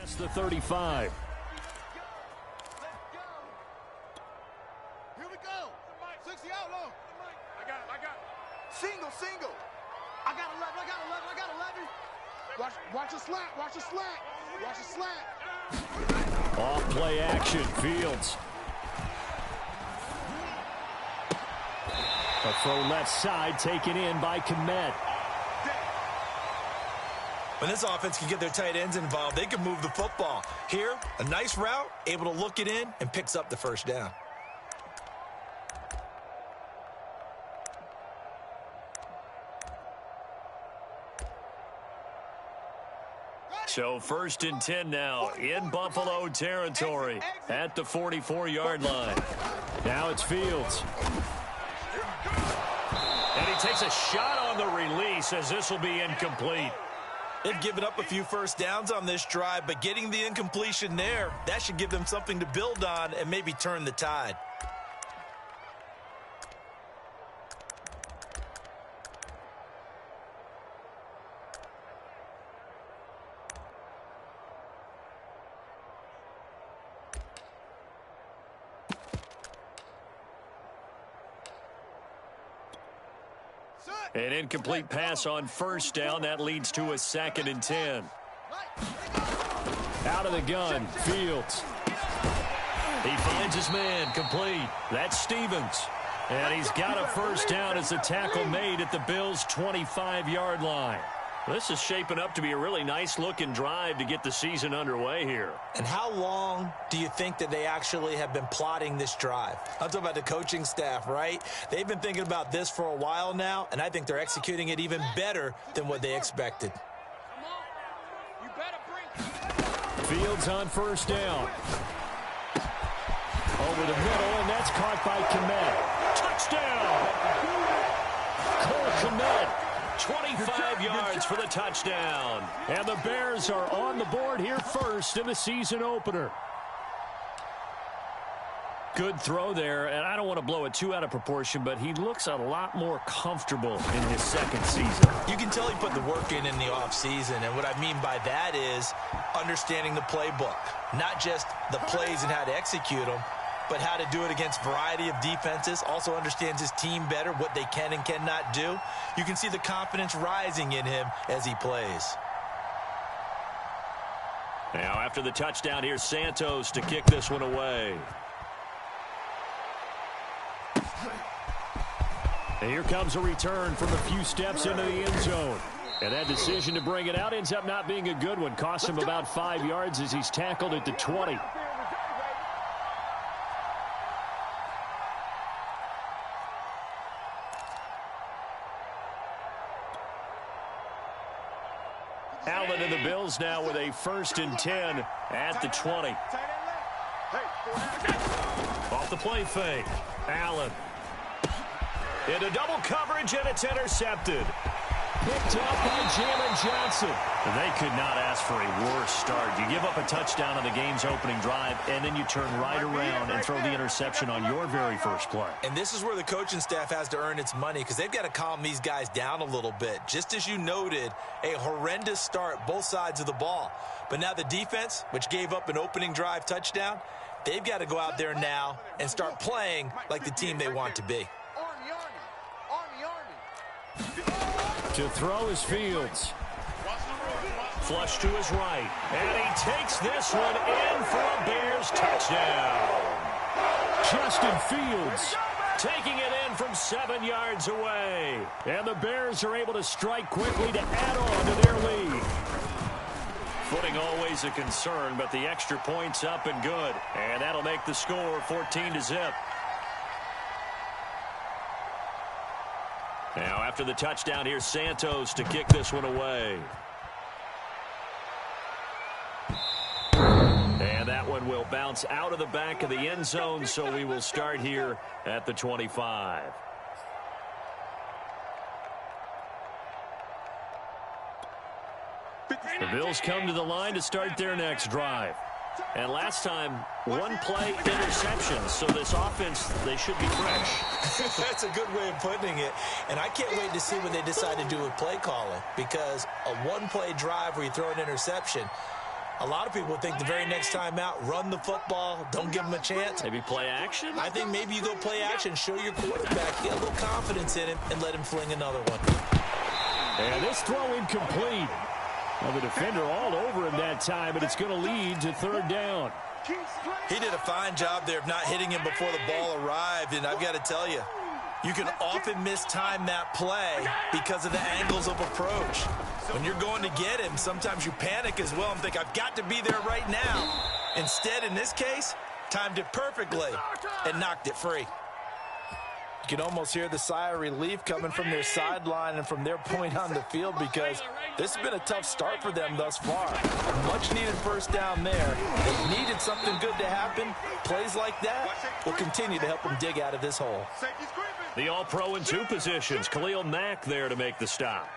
Past the 35. Here we go. 60 out low. I got it. Single. I got 11. Watch the slant. Off play action, Fields. A throw left side taken in by Komet. When this offense can get their tight ends involved, they can move the football. Here, a nice route, able to look it in, and picks up the first down. So 1st and 10 now in Buffalo territory at the 44-yard line. Now it's Fields. And he takes a shot on the release as this will be incomplete. They've given up a few first downs on this drive, but getting the incompletion there, that should give them something to build on and maybe turn the tide. An incomplete pass on 1st down. That leads to a 2nd and 10. Out of the gun, Fields. He finds his man, complete. That's Stevens. And he's got a first down as the tackle made at the Bills' 25-yard line. This is shaping up to be a really nice-looking drive to get the season underway here. And how long do you think that they actually have been plotting this drive? I'm talking about the coaching staff, right? They've been thinking about this for a while now, and I think they're executing it even better than what they expected. Fields on 1st down. Over the middle, and that's caught by Komet. Touchdown! Cole Komet. 25 yards for the touchdown. And the Bears are on the board here first in the season opener. Good throw there, and I don't want to blow it too out of proportion, but he looks a lot more comfortable in his 2nd season. You can tell he put the work in the offseason, and what I mean by that is understanding the playbook. Not just the plays and how to execute them, but how to do it against a variety of defenses. Also understands his team better, what they can and cannot do. You can see the confidence rising in him as he plays. Now after the touchdown, here's Santos to kick this one away. And here comes a return from a few steps into the end zone. And that decision to bring it out ends up not being a good one. Costs him about 5 yards as he's tackled at the 20. Allen and the Bills now with a 1st and 10 at the 20. Off the play fake. Allen. Into double coverage, and it's intercepted. Picked up by Jalen Johnson. They could not ask for a worse start. You give up a touchdown on the game's opening drive, and then you turn right around and throw the interception on your very first play. And this is where the coaching staff has to earn its money, because they've got to calm these guys down a little bit. Just as you noted, a horrendous start, both sides of the ball. But now the defense, which gave up an opening drive touchdown, they've got to go out there now and start playing like the team they want to be. To throw is Fields. Flush to his right. And he takes this one in for a Bears touchdown. Justin Fields taking it in from 7 yards away. And the Bears are able to strike quickly to add on to their lead. Footing always a concern, but the extra point's up and good. And that'll make the score 14-0. Now after the touchdown, here's Santos to kick this one away. And that one will bounce out of the back of the end zone, so we will start here at the 25. The Bills come to the line to start their next drive. And last time, one play interception. So this offense, they should be fresh. That's a good way of putting it. And I can't wait to see what they decide to do with play calling. Because a one-play drive where you throw an interception, A lot of people think the very next time out, run the football, don't give him a chance. Maybe play action? I think maybe you go play action, show your quarterback, get a little confidence in him, and let him fling another one. And this throw incomplete. Well, the defender all over him that time, but it's going to lead to third down. He did a fine job there of not hitting him before the ball arrived, and I've got to tell you, you can often mistime that play because of the angles of approach. When you're going to get him, sometimes you panic as well and think, I've got to be there right now. Instead, in this case, timed it perfectly and knocked it free. You can almost hear the sigh of relief coming from their sideline and from their point on the field because this has been a tough start for them thus far. Much needed first down there. They needed something good to happen. Plays like that will continue to help them dig out of this hole. The All-Pro in 2 positions. Khalil Mack there to make the stop.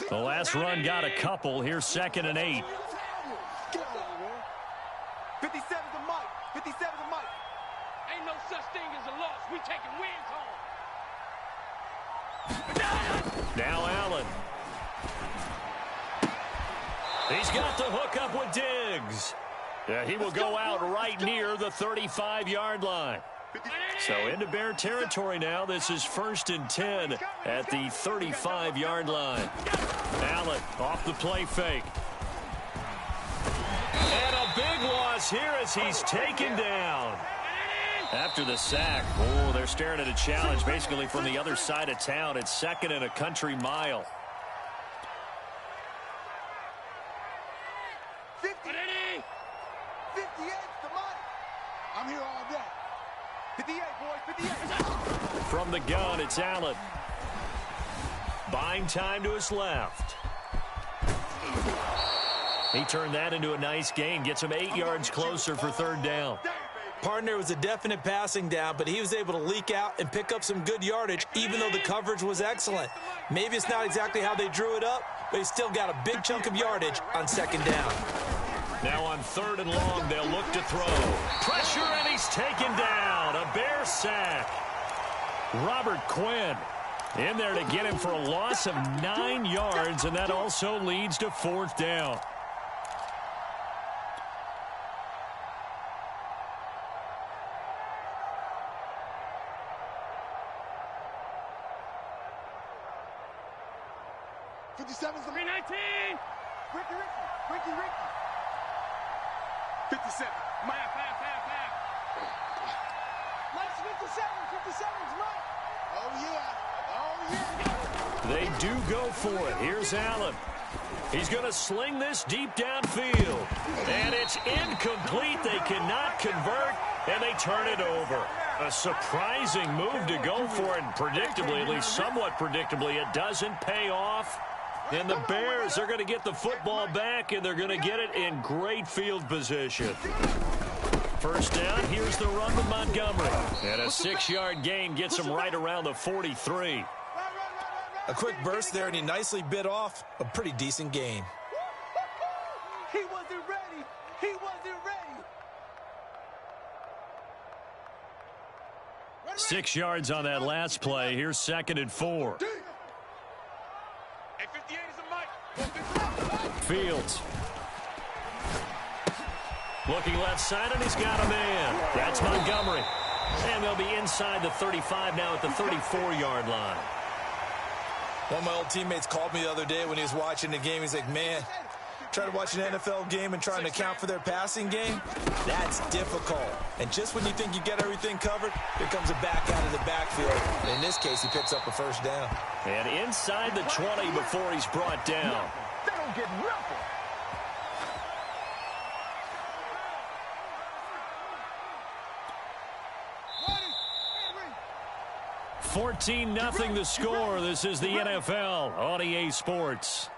The last run got a couple. Here's 2nd and 8. 57's a mic. 57's a mic. Ain't no such thing as a loss. We taking wins home. Now Allen. He's got the hook up with Diggs. He will go out right near the 35-yard line. So into Bear territory now. This is 1st and 10 at the 35-yard line. Allen off the play fake. And a big loss here as he's taken down. After the sack, oh, they're staring at a challenge basically from the other side of town. It's 2nd and a country mile. 58's the mic. I'm here all day. 58, boys, 58. From the gun, it's Allen. Buying time to his left. He turned that into a nice gain. Gets him 8 yards closer for third down. Partner was a definite passing down, but he was able to leak out and pick up some good yardage, even though the coverage was excellent. Maybe it's not exactly how they drew it up, but he still got a big chunk of yardage on 2nd down. Now on 3rd and long, they'll look to throw. Pressure, and he's taken down. A Bear sack. Robert Quinn in there to get him for a loss of 9 yards, and that also leads to 4th down. Ricky. 57. Half. Let's 57's right. Oh, yeah. They do go for it. Here's Allen. He's going to sling this deep downfield. And it's incomplete. They cannot convert, and they turn it over. A surprising move to go for it. And predictably, at least somewhat predictably, it doesn't pay off. And the Bears are going to get the football back, and they're going to get it in great field position. First down, here's the run with Montgomery. And a 6-yard gain gets him right around the 43. A quick burst there, and he nicely bit off a pretty decent gain. He wasn't ready. 6 yards on that last play. Here's 2nd and 4. Hey, 58 is a mic. Fields. Looking left side, and he's got a man. That's Montgomery. And they'll be inside the 35 now at the 34-yard line. One of my old teammates called me the other day when he was watching the game. He's like, man, trying to watch an NFL game and trying to account for their passing game, that's difficult. And just when you think you get everything covered, here comes a back out of the backfield. And in this case, he picks up a first down. And inside the 20 before he's brought down. They don't get nothing. 14-0 the score. This is the NFL on EA Sports.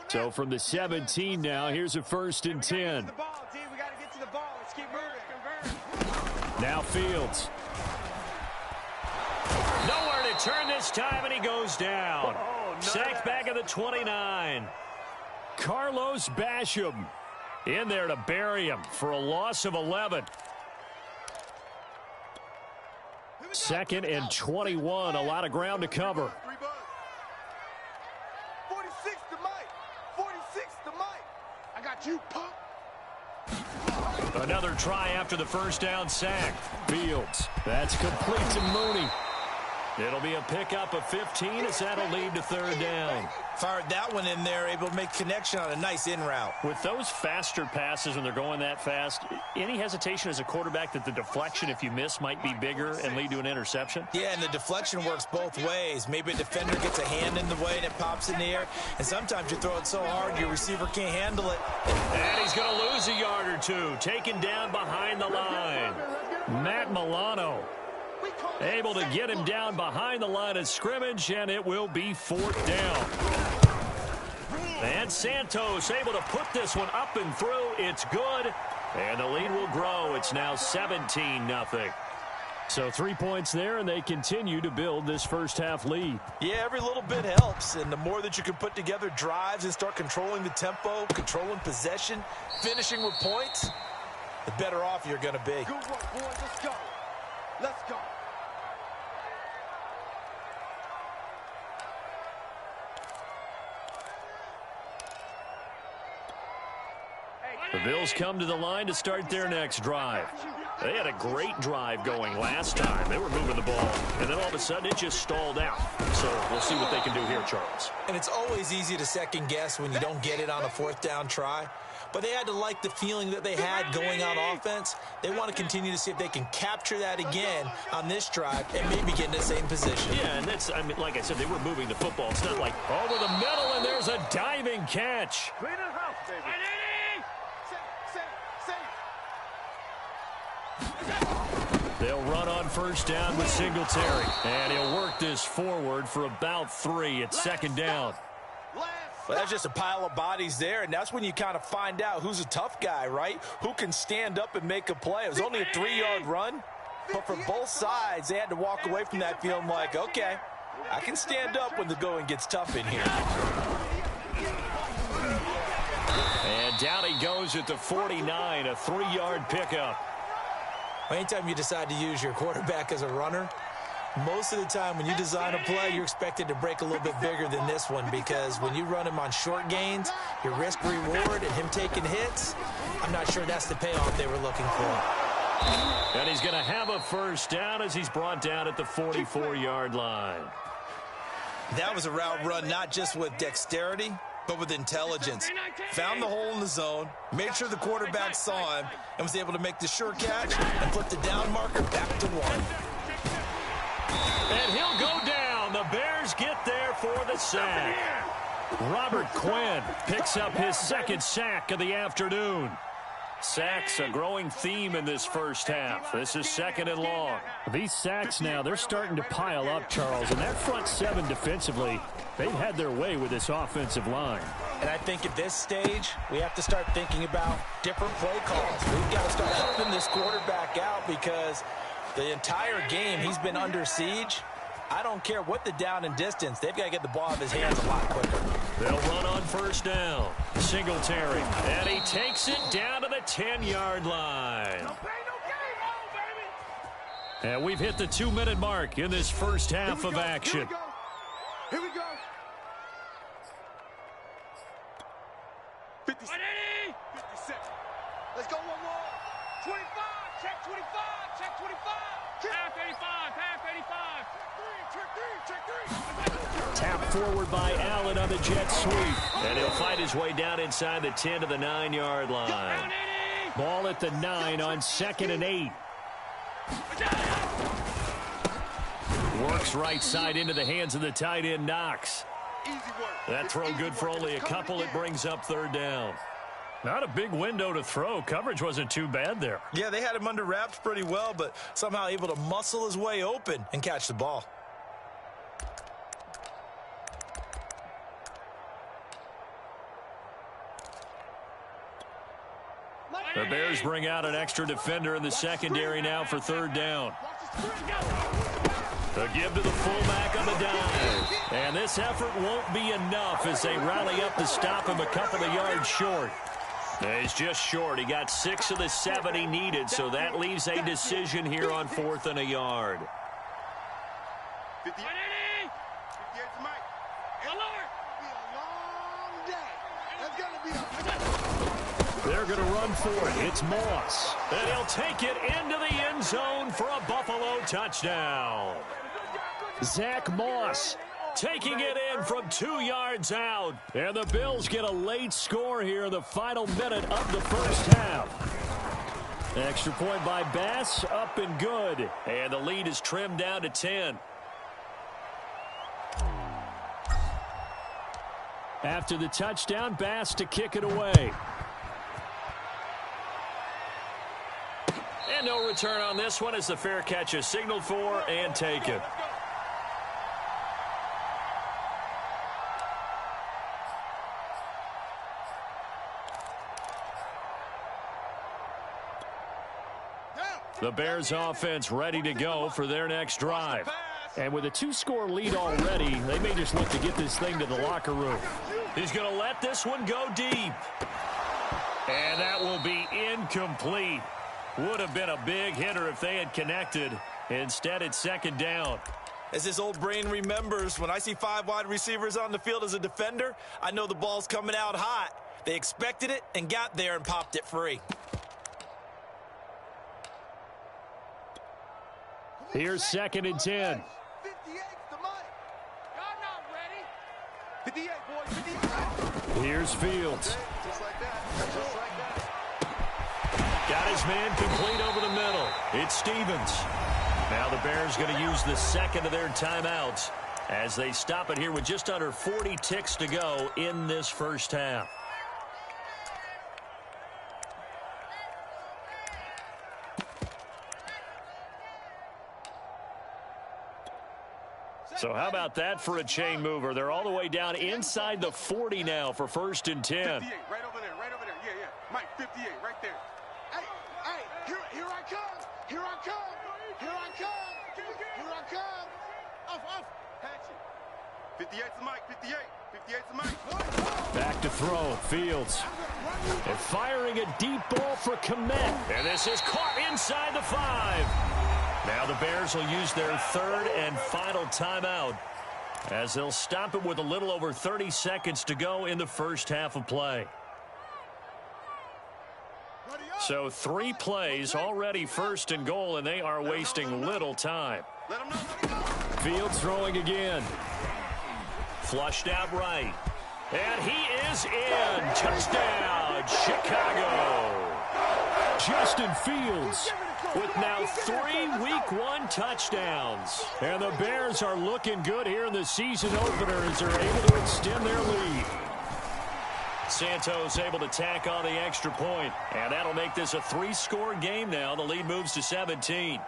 So from the 17 now, here's a 1st and 10. Now Fields. Nowhere to turn this time, and he goes down. Sacked back at the 29. Carlos Basham in there to bury him for a loss of 11. 2nd and 21. A lot of ground to cover. 46 to Mike. 46 to Mike. I got you, punk. Another try after the first down sack. Fields. That's complete to Mooney. It'll be a pickup of 15 as that'll lead to 3rd down. Fired that one in there, able to make connection on a nice in route. With those faster passes when they're going that fast, any hesitation as a quarterback that the deflection, if you miss, might be bigger and lead to an interception? Yeah, and the deflection works both ways. Maybe a defender gets a hand in the way and it pops in the air. And sometimes you throw it so hard your receiver can't handle it. And he's going to lose a yard or two. Taken down behind the line. Matt Milano able to get him down behind the line of scrimmage, and it will be 4th down. And Santos able to put this one up and through. It's good, and the lead will grow. It's now 17-0. So 3 points there, and they continue to build this first-half lead. Yeah, every little bit helps, and the more that you can put together drives and start controlling the tempo, controlling possession, finishing with points, the better off you're going to be. Good work, boys. Let's go. Let's go. The Bills come to the line to start their next drive. They had a great drive going last time. They were moving the ball, and then all of a sudden it just stalled out. So we'll see what they can do here, Charles. And it's always easy to second guess when you don't get it on a 4th down try. But they had to like the feeling that they had going on offense. They want to continue to see if they can capture that again on this drive and maybe get in the same position. Yeah, and that's, I mean, like I said, they were moving the football. It's not like over the middle and there's a diving catch. Clean the house, baby. They'll run on 1st down with Singletary. And he'll work this forward for about 3 at 2nd down. Well, that's just a pile of bodies there, and that's when you kind of find out who's a tough guy, right? Who can stand up and make a play. It was only a 3-yard run, but for both sides, they had to walk away from that feeling like, okay, I can stand up when the going gets tough in here. And down he goes at the 49, a 3-yard pickup. Anytime you decide to use your quarterback as a runner, most of the time when you design a play, you're expected to break a little bit bigger than this one, because when you run him on short gains, your risk-reward and him taking hits, I'm not sure that's the payoff they were looking for. And he's going to have a 1st down as he's brought down at the 44-yard line. That was a route run not just with dexterity, but with intelligence. Found the hole in the zone, made sure the quarterback saw him, and was able to make the sure catch and flip the down marker back to 1. And he'll go down. The Bears get there for the sack. Robert Quinn picks up his 2nd sack of the afternoon. Sacks a growing theme in this first half. This is 2nd and long. These sacks now, they're starting to pile up, Charles. And that front 7 defensively, they've had their way with this offensive line. And I think at this stage, we have to start thinking about different play calls. We've got to start helping this quarterback out, because the entire game he's been under siege. I don't care what the down and distance. They've got to get the ball out of his hands a lot quicker. They'll run on 1st down. Singletary. And he takes it down to the 10-yard line. And we've hit the 2-minute mark in this first half of action. Here we go. 50 seconds. 50 seconds. Let's go one more. 25, check 25, check 25. Pass 85, pass 85. Check 3. Tap forward by Allen on the jet sweep. And he'll fight his way down inside the 10 to the 9-yard line. Ball at the 9 on 2nd and 8. Works right side into the hands of the tight end, Knox. That throw good for only a couple. It brings up 3rd down. Not a big window to throw. Coverage wasn't too bad there. Yeah, they had him under wraps pretty well, but somehow able to muscle his way open and catch the ball. The Bears bring out an extra defender in the secondary now for 3rd down. The give to the fullback on the dive. And this effort won't be enough as they rally up to stop him a couple of yards short. He's just short. He got 6 of the 7 he needed, so that leaves a decision here on 4th and a yard. 58 to Mike. Alert! It's going to be a long day. It's going to be a... They're going to run for it. It's Moss. And he'll take it into the end zone for a Buffalo touchdown. Zach Moss taking it in from 2 yards out. And the Bills get a late score here in the final minute of the first half. Extra point by Bass, up and good. And the lead is trimmed down to 10. After the touchdown, Bass to kick it away. And no return on this one as the fair catch is signaled for and taken. The Bears offense ready to go for their next drive. And with a 2-score lead already, they may just look to get this thing to the locker room. He's going to let this one go deep. And that will be incomplete. Would have been a big hitter if they had connected. Instead, it's second down. As this old brain remembers, when I see 5 wide receivers on the field as a defender, I know the ball's coming out hot. They expected it and got there and popped it free. Here's second and 10. 58 to Mike. Y'all not ready. 58, boys. 58. Here's Fields. Just like that. Just like that. Got his man complete over the middle. It's Stevens. Now the Bears going to use the second of their timeouts as they stop it here with just under 40 ticks to go in this first half. So how about that for a chain mover? They're all the way down inside the 40 now for first and 10. 58, right over there, right over there. Yeah, yeah. Mike, 58, right there. Hey, here I come. Here I come. Here I come. Here I come. Off. Patch it. 58 to Mike, 58. 58 to Mike. Back to throw, Fields. And firing a deep ball for Kmet. And this is caught inside the 5. Now the Bears will use their third and final timeout as they'll stop it with a little over 30 seconds to go in the first half of play. So 3 plays already first and goal, and they are wasting little time. Fields throwing again. Flushed out right. And he is in. Touchdown, Chicago. Justin Fields with now 3 Week 1 touchdowns. And the Bears are looking good here in the season opener as they're able to extend their lead. Santos able to tack on the extra point. And that'll make this a 3-score game now. The lead moves to 17.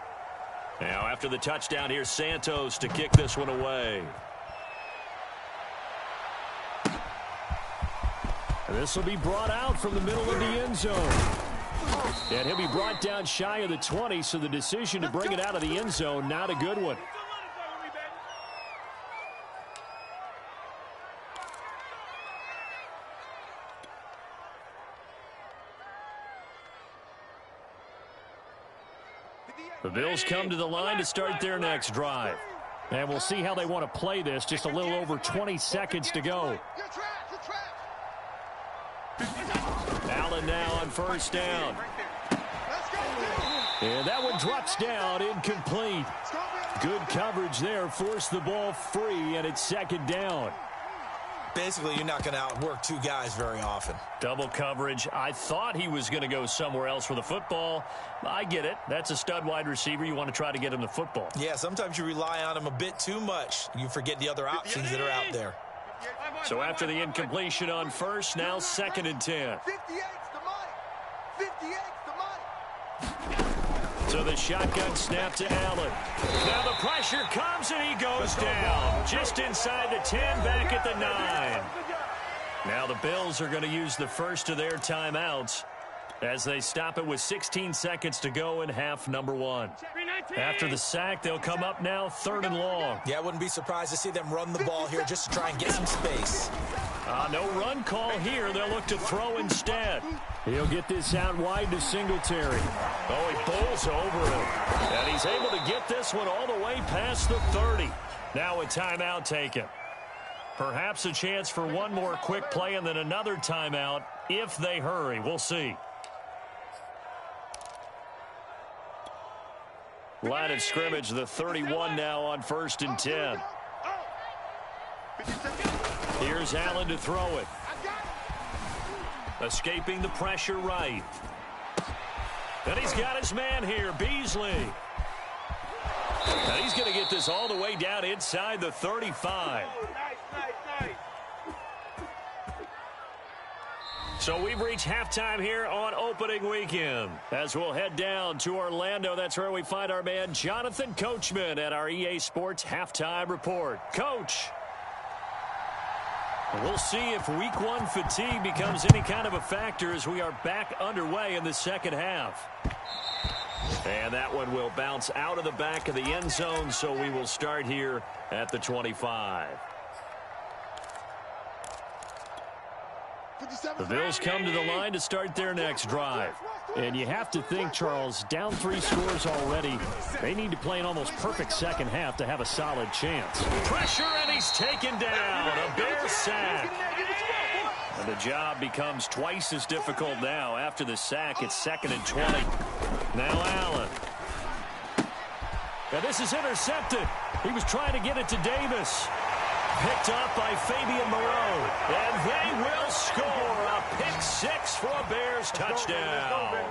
Now after the touchdown, here's Santos to kick this one away. And this will be brought out from the middle of the end zone. And he'll be brought down shy of the 20, so the decision to bring it out of the end zone, not a good one. The Bills come to the line to start their next drive. And we'll see how they want to play this. Just a little over 20 seconds to go. Allen now on first down. And that one drops down, incomplete. Good coverage there, forced the ball free, and it's second down. Basically, you're not going to outwork 2 guys very often. Double coverage. I thought he was going to go somewhere else for the football. I get it. That's a stud wide receiver. You want to try to get him the football. Yeah, sometimes you rely on him a bit too much. You forget the other options that are out there. So after the incompletion on first, now second and 10. 58's the Mike. 58's the Mike. So the shotgun snap to Allen. Now the pressure comes and he goes down. Just inside the 10, back at the 9. Now the Bills are going to use the first of their timeouts as they stop it with 16 seconds to go in half number 1. After the sack, they'll come up now 3rd and long. Yeah, I wouldn't be surprised to see them run the ball here just to try and get some space. No run call here. They'll look to throw instead. He'll get this out wide to Singletary. Oh, he bowls over him. And he's able to get this one all the way past the 30. Now a timeout taken. Perhaps a chance for one more quick play and then another timeout if they hurry. We'll see. Line of scrimmage, the 31 now on 1st and 10. Here's Allen to throw it. Escaping the pressure right. And he's got his man here, Beasley. And he's going to get this all the way down inside the 35. So we've reached halftime here on opening weekend. As we'll head down to Orlando, that's where we find our man Jonathan Coachman at our EA Sports Halftime Report. Coach. We'll see if week one fatigue becomes any kind of a factor as we are back underway in the second half. And that one will bounce out of the back of the end zone, so we will start here at the 25. The Bills come to the line to start their next drive. And you have to think, Charles, down 3 scores already. They need to play an almost perfect second half to have a solid chance. Pressure, and he's taken down. A Bears sack. And the job becomes twice as difficult now. After the sack, it's 2nd and 20. Now Allen. Now this is intercepted. He was trying to get it to Davis. Picked up by Fabian Moreau. And they will score a pick 6 for a Bears touchdown.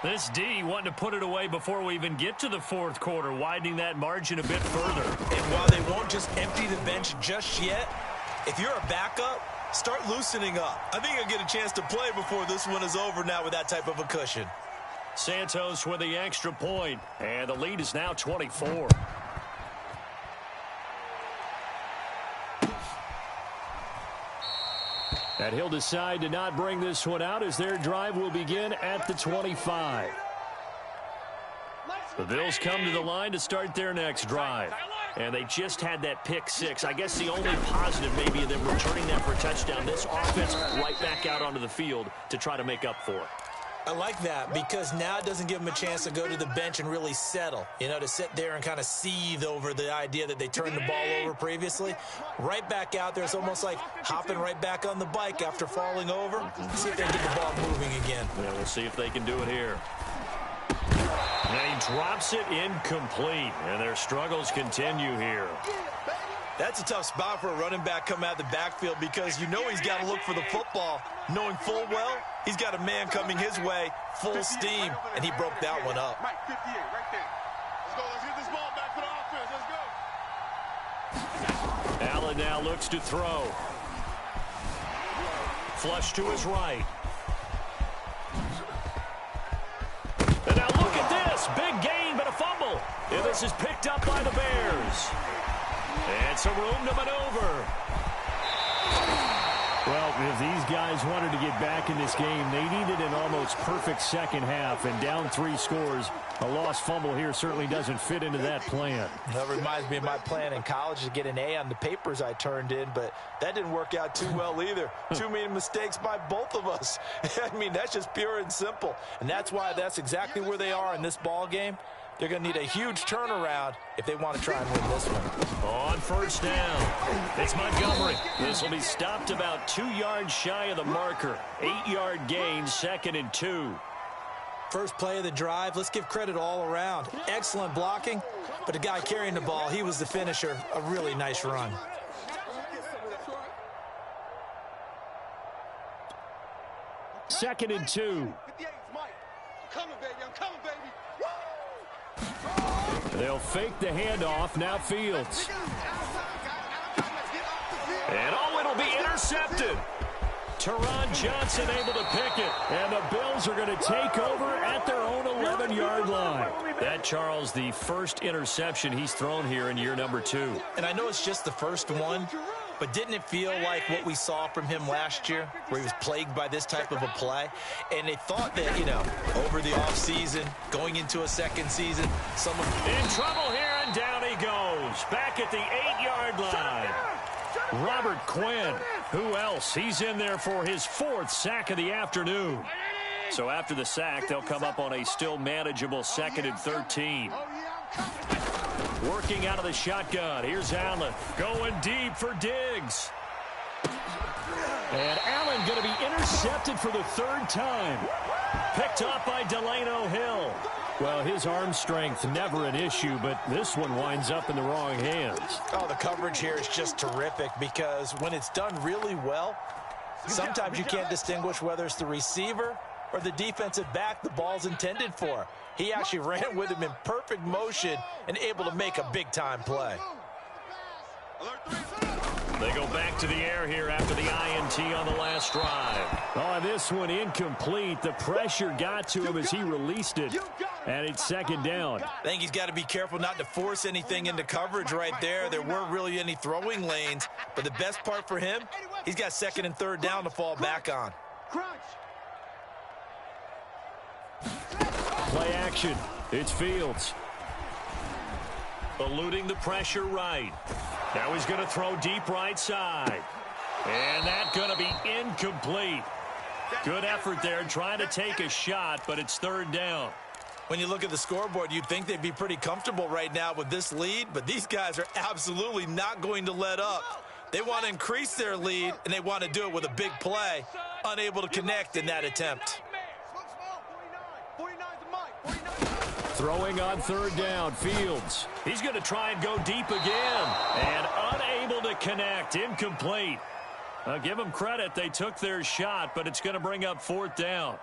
This D wanting to put it away before we even get to the 4th quarter, widening that margin a bit further. And while they won't just empty the bench just yet, if you're a backup, start loosening up. I think you'll get a chance to play before this one is over now with that type of a cushion. Santos with the extra point, and the lead is now 24. And he'll decide to not bring this one out as their drive will begin at the 25. The Bills come to the line to start their next drive. And they just had that pick 6. I guess the only positive maybe of them returning that for a touchdown. This offense right back out onto the field to try to make up for it. I like that because now it doesn't give them a chance to go to the bench and really settle, you know, to sit there and kind of seethe over the idea that they turned the ball over previously. Right back out there, it's almost like hopping right back on the bike after falling over. See if they can get the ball moving again. Yeah, we'll see if they can do it here. And he drops it incomplete, and their struggles continue here. That's a tough spot for a running back coming out of the backfield because you know he's got to look for the football, knowing full well he's got a man coming his way, full steam, and he broke that one up. Mike, 58, right there. Let's go. Let's get this ball back for the offense. Let's go. Allen now looks to throw. Flush to his right. And now look at this. Big gain, but a fumble. And this is picked up by the Bears. And some room to maneuver. Well, if these guys wanted to get back in this game, they needed an almost perfect second half. And down 3 scores, a lost fumble here certainly doesn't fit into that plan. That reminds me of my plan in college to get an A on the papers I turned in, but that didn't work out too well either. Too many mistakes by both of us. I mean, that's just pure and simple. And that's why that's exactly where they are in this ball game. They're going to need a huge turnaround if they want to try and win this one. On first down, it's Montgomery. This will be stopped about 2 yards shy of the marker. 8-yard gain, 2nd and 2. First play of the drive, let's give credit all around. Excellent blocking, but the guy carrying the ball, he was the finisher. A really nice run. Second and 2. 58, Mike. I'm coming, baby. I'm coming, baby. They'll fake the handoff. Now Fields. And it'll be intercepted. Teron Johnson able to pick it. And the Bills are going to take over at their own 11-yard line. That, Charles, the first interception he's thrown here in year number 2. And I know it's just the first one, but didn't it feel like what we saw from him last year, where he was plagued by this type of a play? And they thought that, you know, over the offseason, going into a second season, someone in trouble here, and down he goes. Back at the 8-yard line. Robert Quinn. Who else? He's in there for his 4th sack of the afternoon. So after the sack, they'll come up on a still manageable 2nd and 13. Working out of the shotgun. Here's Allen going deep for Diggs. And Allen going to be intercepted for the third time. Picked up by Delano Hill. Well, his arm strength never an issue, but this one winds up in the wrong hands. Oh, the coverage here is just terrific because when it's done really well, sometimes you can't distinguish whether it's the receiver or the defensive back the ball's intended for. He actually ran with him in perfect motion and able to make a big-time play. They go back to the air here after the INT on the last drive. Oh, this one incomplete. The pressure got to him as he released it, and it's second down. I think he's got to be careful not to force anything into coverage right there. There weren't really any throwing lanes, but the best part for him, he's got second and third down to fall back on. Play action. It's Fields. Eluding the pressure right. Now he's going to throw deep right side. And that's going to be incomplete. Good effort there trying to take a shot, but it's third down. When you look at the scoreboard, you'd think they'd be pretty comfortable right now with this lead, but these guys are absolutely not going to let up. They want to increase their lead, and they want to do it with a big play. Unable to connect in that attempt. Throwing on third down, Fields. He's going to try and go deep again. And unable to connect, incomplete. Give them credit, they took their shot, but it's going to bring up fourth down.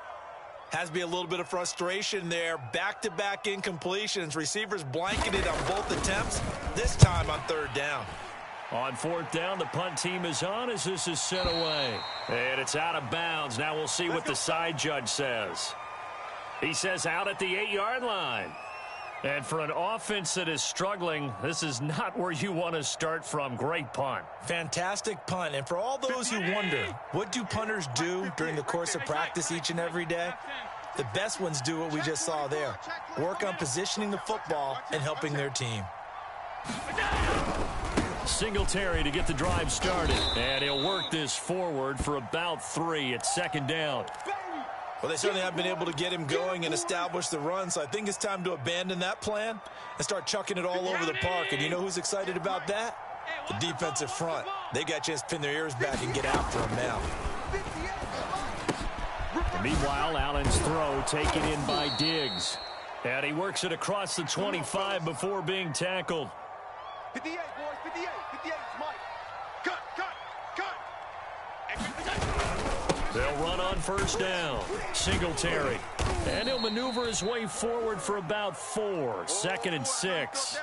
Has to be a little bit of frustration there. Back-to-back incompletions. Receivers blanketed on both attempts, this time on third down. On fourth down, the punt team is on as this is sent away. And it's out of bounds. Now we'll see what the side judge says. He says out at the 8-yard line. And for an offense that is struggling, this is not where you want to start from. Great punt. Fantastic punt. And for all those who wonder, what do punters do during the course of practice each and every day? The best ones do what we just saw there. Work on positioning the football and helping their team. Singletary to get the drive started. And he'll work this forward for about 3 at second down. Well, they certainly have been able to get him going and establish the run, so I think it's time to abandon that plan and start chucking it all over the park. And you know who's excited about that? The defensive front. They got a chance to pin their ears back and get after him now. Meanwhile, Allen's throw taken in by Diggs. And he works it across the 25 before being tackled. 58, boys, 58, 58, Mike. Cut. They'll run on first down. Singletary. And he'll maneuver his way forward for about 4. Second and 6.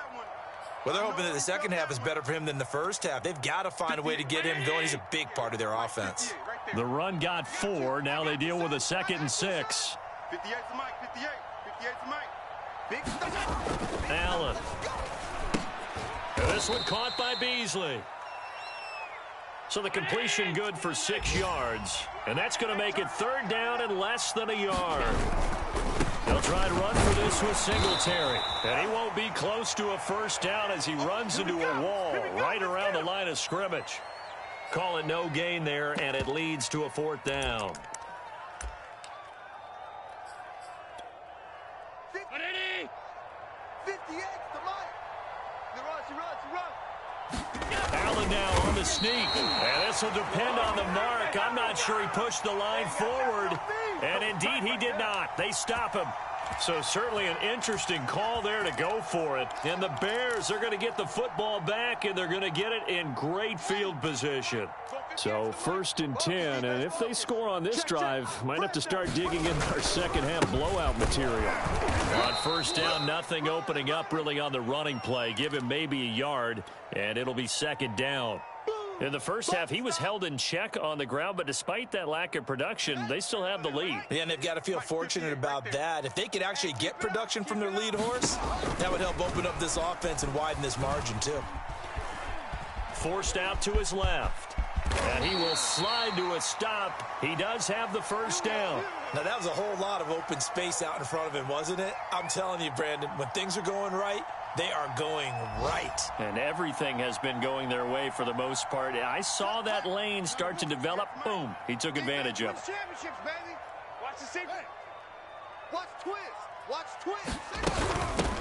Well, they're hoping that the second half is better for him than the first half. They've got to find a way to get him going. He's a big part of their offense. The run got 4. Now they deal with a second and 6. 58 to Mike, 58. 58 to Mike. Big Allen. And this one caught by Beasley. So the completion good for 6 yards. And that's going to make it third down and less than a yard. They'll try and run for this with Singletary. And he won't be close to a first down as he runs into a wall right around the line of scrimmage. Call it no gain there, and it leads to a fourth down. Allen now on the sneak. And this will depend on the mark. I'm not sure he pushed the line forward. And indeed, he did not. They stop him. So certainly an interesting call there to go for it. And the Bears are going to get the football back, and they're going to get it in great field position. So 1st and 10, and if they score on this drive, might have to start digging in our second half blowout material. On first down, nothing opening up really on the running play. Give him maybe a yard, and it'll be second down. In the first half, he was held in check on the ground, but despite that lack of production, they still have the lead. Yeah, and they've got to feel fortunate about that. If they could actually get production from their lead horse, that would help open up this offense and widen this margin, too. Forced out to his left. And he will slide to a stop. He does have the first down. Now, that was a whole lot of open space out in front of him, wasn't it? I'm telling you, Brandon, when things are going right, they are going right. And everything has been going their way for the most part. I saw that lane start to develop. Boom. He took advantage of it. Championships, baby. Watch the secret. Watch twist. Watch twist.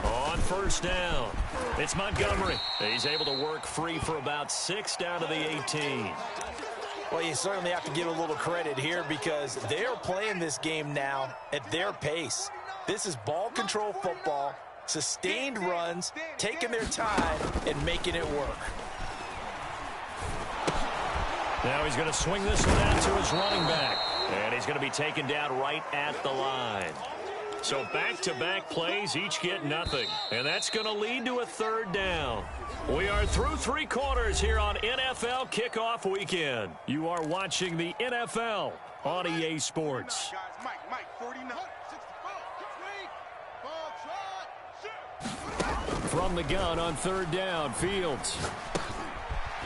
On first down. It's Montgomery. He's able to work free for about 6 down to the 18. Well, you certainly have to give a little credit here because they are playing this game now at their pace. This is ball control football, sustained runs, taking their time, and making it work. Now he's going to swing this one out to his running back. And he's going to be taken down right at the line. So back-to-back plays, each get nothing. And that's going to lead to a third down. We are through 3 quarters here on NFL Kickoff Weekend. You are watching the NFL on EA Sports. Mike, 49. From the gun on third down, Fields.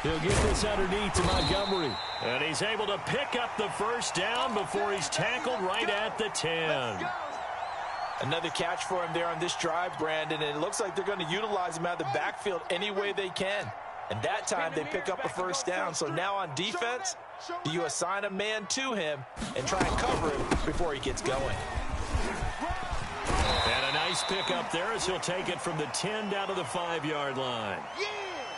He'll get this underneath to Montgomery. And he's able to pick up the first down before he's tackled right at the 10. Another catch for him there on this drive, Brandon, and it looks like they're going to utilize him out of the backfield any way they can. And that time they pick up a first down. So now on defense, do you assign a man to him and try and cover him before he gets going? And a nice pickup there as he'll take it from the 10 down to the 5-yard line.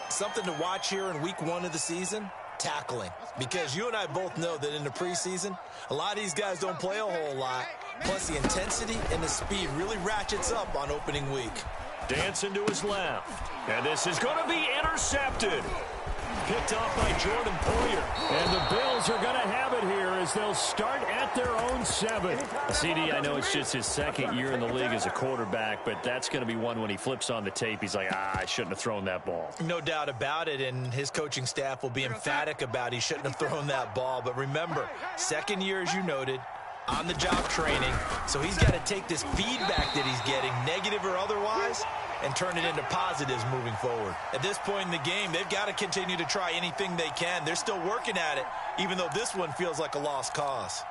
Something to watch here in week 1 of the season, tackling. Because you and I both know that in the preseason, a lot of these guys don't play a whole lot. Plus the intensity and the speed really ratchets up on opening week. Dancing to his left. And this is going to be intercepted. Picked off by Jordan Poyer. And the Bills are going to have it here as they'll start at their own 7. CD, I know it's just his second year in the league as a quarterback, but that's going to be one when he flips on the tape. He's like, I shouldn't have thrown that ball. No doubt about it, and his coaching staff will be emphatic about he shouldn't have thrown that ball. But remember, second year, as you noted, on-the-job training. So he's got to take this feedback that he's getting, negative or otherwise, and turn it into positives moving forward. At this point in the game, they've got to continue to try anything they can. They're still working at it, even though this one feels like a lost cause.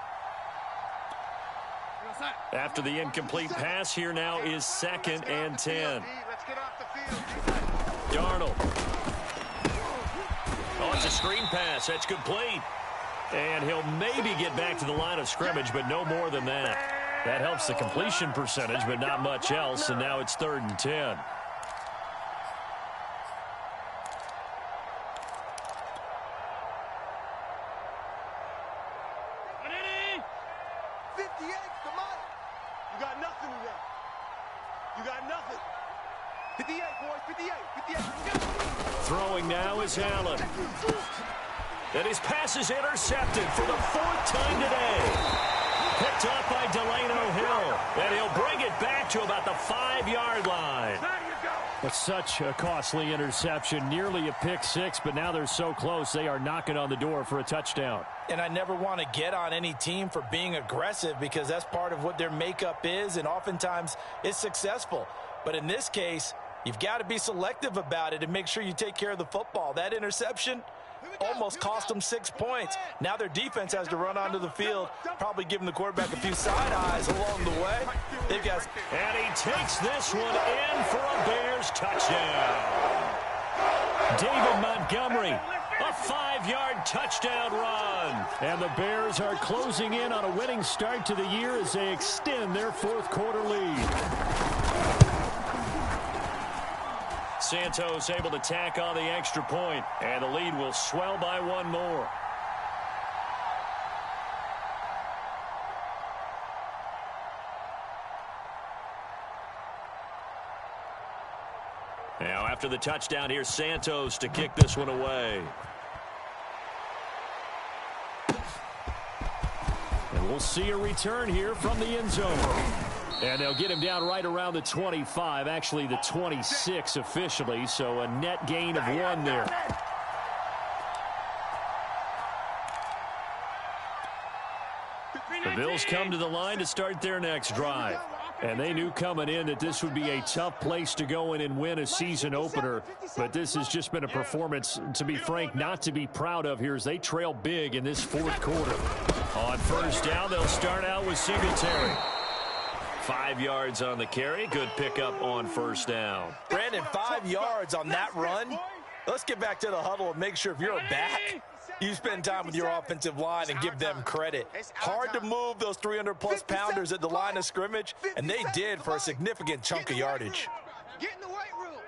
After the incomplete pass, here now is 2nd and 10. Darnold. Oh, it's a screen pass. That's complete. And he'll maybe get back to the line of scrimmage, but no more than that. That helps the completion percentage, but not much else, and now it's 3rd and 10. You got nothing in that. You got nothing. 58, boys, 58. Throwing now is Allen. And his pass is intercepted for the 4th time today. Picked up by Delano Hill. And he'll bring it back to about the 5-yard line. But such a costly interception, nearly a pick 6, but now they're so close they are knocking on the door for a touchdown. And I never want to get on any team for being aggressive because that's part of what their makeup is, and oftentimes it's successful. But in this case, you've got to be selective about it and make sure you take care of the football. That interception almost cost them 6 points. Now their defense has to run onto the field, probably giving the quarterback a few side eyes along the way. They've got... And he takes this one in for a Bears touchdown. David Montgomery, a 5-yard touchdown run. And the Bears are closing in on a winning start to the year as they extend their 4th quarter lead. Santos able to tack on the extra point, and the lead will swell by 1 more. Now after the touchdown, here's Santos to kick this one away. And we'll see a return here from the end zone. And they'll get him down right around the 25, actually the 26 officially, so a net gain of 1 there. The Bills come to the line to start their next drive. And they knew coming in that this would be a tough place to go in and win a season opener. But this has just been a performance, to be frank, not to be proud of here as they trail big in this 4th quarter. On first down, they'll start out with Singletary. 5 yards on the carry. Good pickup on first down. Brandon, 5 yards on that run. Let's get back to the huddle and make sure if you're a back, you spend time with your offensive line and give them credit. Hard to move those 300-plus pounders at the line of scrimmage, and they did for a significant chunk of yardage. Get in the weight room.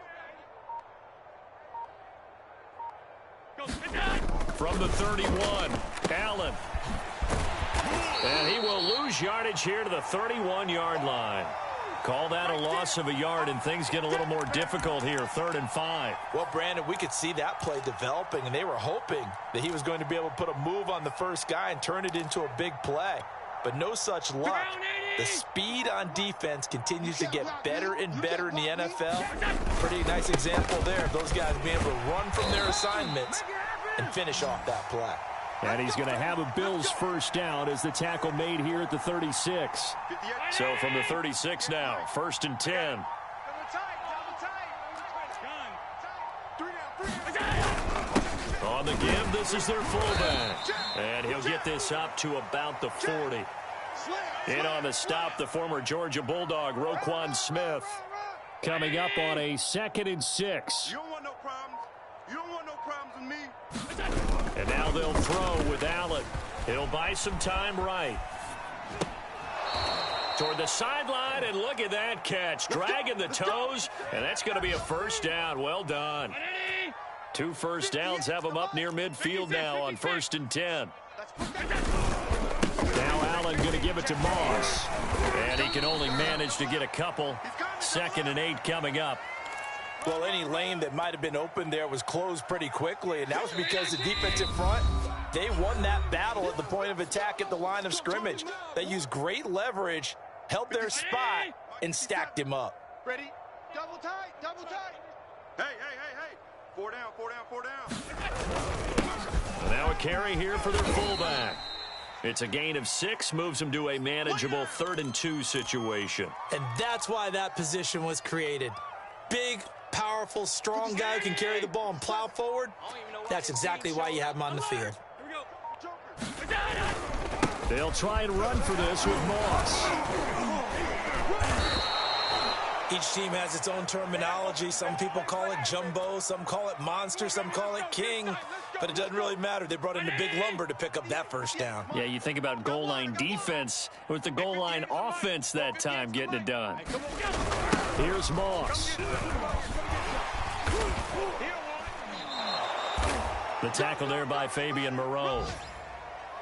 From the 31, Allen. And he will lose yardage here to the 31-yard line. Call that a loss of a yard, and things get a little more difficult here, 3rd and 5. Well, Brandon, we could see that play developing, and they were hoping that he was going to be able to put a move on the first guy and turn it into a big play. But no such luck. The speed on defense continues to get better and better in the NFL. Pretty nice example there of those guys being able to run from their assignments and finish off that play. And he's going to have a Bills first down as the tackle made here at the 36. So from the 36 now, 1st and 10. On the give, this is their fullback. And he'll get this up to about the 40. In on the stop, the former Georgia Bulldog, Roquan Smith. Coming up on a 2nd and 6. You don't want no problems. You don't want no problems with me. And now they'll throw with Allen. He'll buy some time right. Toward the sideline, and look at that catch. Dragging the toes, and that's going to be a first down. Well done. 2 first downs have them up near midfield now on 1st and 10. Now Allen going to give it to Moss. And he can only manage to get a couple. 2nd and 8 coming up. Well, any lane that might have been open there was closed pretty quickly, and that was because the defensive front, they won that battle at the point of attack at the line of scrimmage. They used great leverage, held their spot, and stacked him up. Ready? Double tight, double tight. Hey, hey, hey, hey. 4 down, 4 down, 4 down. Now a carry here for their fullback. It's a gain of 6, moves him to a manageable 3rd and 2 situation. And that's why that position was created. Big, powerful, strong guy who can carry the ball and plow forward. That's exactly why you have him on the field. They'll try and run for this with Moss. Each team has its own terminology. Some people call it jumbo, some call it monster, some call it king. But it doesn't really matter. They brought in the big lumber to pick up that first down. Yeah, you think about goal line defense with the goal line offense that time getting it done. Here's Moss. The tackle there by Fabian Moreau.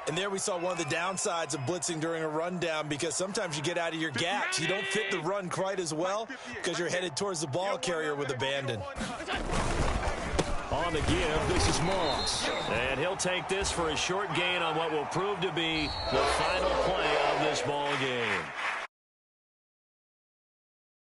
And there we saw one of the downsides of blitzing during a rundown, because sometimes you get out of your gaps. You don't fit the run quite as well because you're headed towards the ball carrier with abandon. On the give, this is Moss. And he'll take this for a short gain on what will prove to be the final play of this ball game.